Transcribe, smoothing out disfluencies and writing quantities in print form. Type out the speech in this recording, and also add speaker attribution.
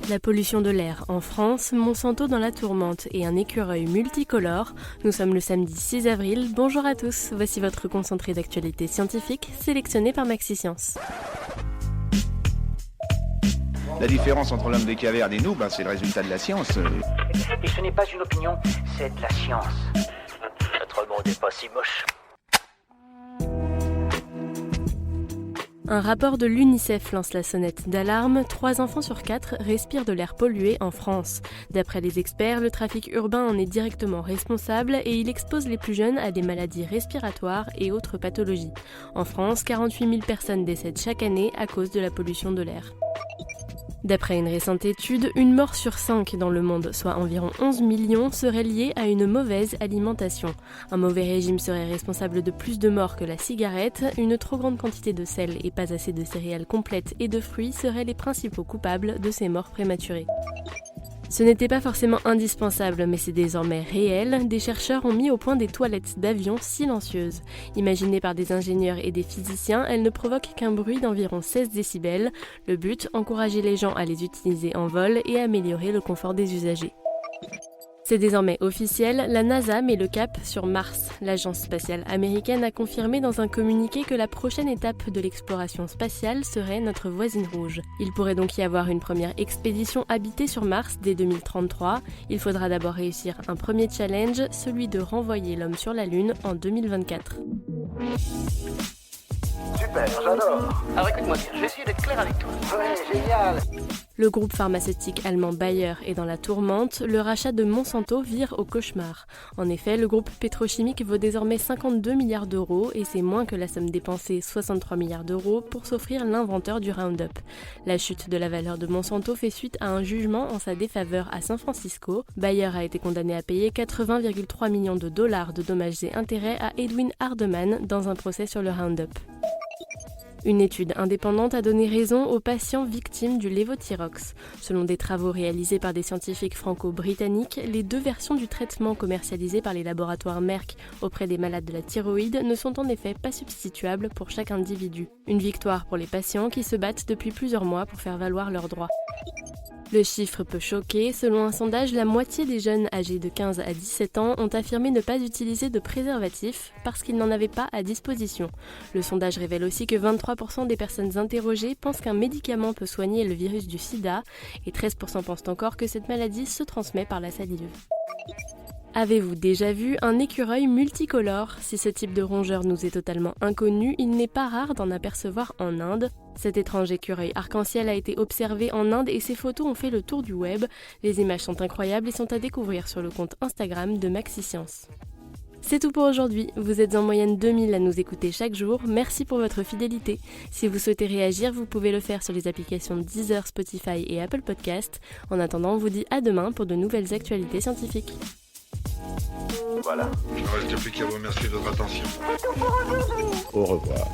Speaker 1: La pollution de l'air en France, Monsanto dans la tourmente et un écureuil multicolore. Nous sommes le samedi 6 avril. Bonjour à tous, voici votre concentré d'actualité scientifique sélectionné par MaxiScience.
Speaker 2: La différence entre l'homme des cavernes et nous, c'est le résultat de la science.
Speaker 3: Et ce n'est pas une opinion, c'est de la science. Notre monde n'est pas si moche.
Speaker 1: Un rapport de l'UNICEF lance la sonnette d'alarme. 3 enfants sur 4 respirent de l'air pollué en France. D'après les experts, le trafic urbain en est directement responsable et il expose les plus jeunes à des maladies respiratoires et autres pathologies. En France, 48 000 personnes décèdent chaque année à cause de la pollution de l'air. D'après une récente étude, une mort sur 5 dans le monde, soit environ 11 millions, serait liée à une mauvaise alimentation. Un mauvais régime serait responsable de plus de morts que la cigarette, une trop grande quantité de sel et pas assez de céréales complètes et de fruits seraient les principaux coupables de ces morts prématurées. Ce n'était pas forcément indispensable, mais c'est désormais réel. Des chercheurs ont mis au point des toilettes d'avion silencieuses. Imaginées par des ingénieurs et des physiciens, elles ne provoquent qu'un bruit d'environ 16 décibels. Le but, encourager les gens à les utiliser en vol et améliorer le confort des usagers. C'est désormais officiel, la NASA met le cap sur Mars. L'agence spatiale américaine a confirmé dans un communiqué que la prochaine étape de l'exploration spatiale serait notre voisine rouge. Il pourrait donc y avoir une première expédition habitée sur Mars dès 2033. Il faudra d'abord réussir un premier challenge, celui de renvoyer l'homme sur la Lune en 2024.
Speaker 3: Super, j'adore. Alors écoute-moi bien, je vais essayer d'être clair avec toi. Ouais, génial.
Speaker 1: Le groupe pharmaceutique allemand Bayer est dans la tourmente, le rachat de Monsanto vire au cauchemar. En effet, le groupe pétrochimique vaut désormais 52 milliards d'euros et c'est moins que la somme dépensée, 63 milliards d'euros, pour s'offrir l'inventeur du Roundup. La chute de la valeur de Monsanto fait suite à un jugement en sa défaveur à San Francisco. Bayer a été condamné à payer 80,3 millions de dollars de dommages et intérêts à Edwin Hardeman dans un procès sur le Roundup. Une étude indépendante a donné raison aux patients victimes du lévothyrox. Selon des travaux réalisés par des scientifiques franco-britanniques, les 2 versions du traitement commercialisé par les laboratoires Merck auprès des malades de la thyroïde ne sont en effet pas substituables pour chaque individu. Une victoire pour les patients qui se battent depuis plusieurs mois pour faire valoir leurs droits. Le chiffre peut choquer. Selon un sondage, la moitié des jeunes âgés de 15 à 17 ans ont affirmé ne pas utiliser de préservatif parce qu'ils n'en avaient pas à disposition. Le sondage révèle aussi que 23% des personnes interrogées pensent qu'un médicament peut soigner le virus du sida et 13% pensent encore que cette maladie se transmet par la salive. Avez-vous déjà vu un écureuil multicolore ? Si ce type de rongeur nous est totalement inconnu, il n'est pas rare d'en apercevoir en Inde. Cet étrange écureuil arc-en-ciel a été observé en Inde et ses photos ont fait le tour du web. Les images sont incroyables et sont à découvrir sur le compte Instagram de MaxiScience. C'est tout pour aujourd'hui. Vous êtes en moyenne 2000 à nous écouter chaque jour. Merci pour votre fidélité. Si vous souhaitez réagir, vous pouvez le faire sur les applications Deezer, Spotify et Apple Podcast. En attendant, on vous dit à demain pour de nouvelles actualités scientifiques.
Speaker 4: Voilà.
Speaker 5: Il ne reste plus qu'à vous remercier de votre attention.
Speaker 4: Au revoir.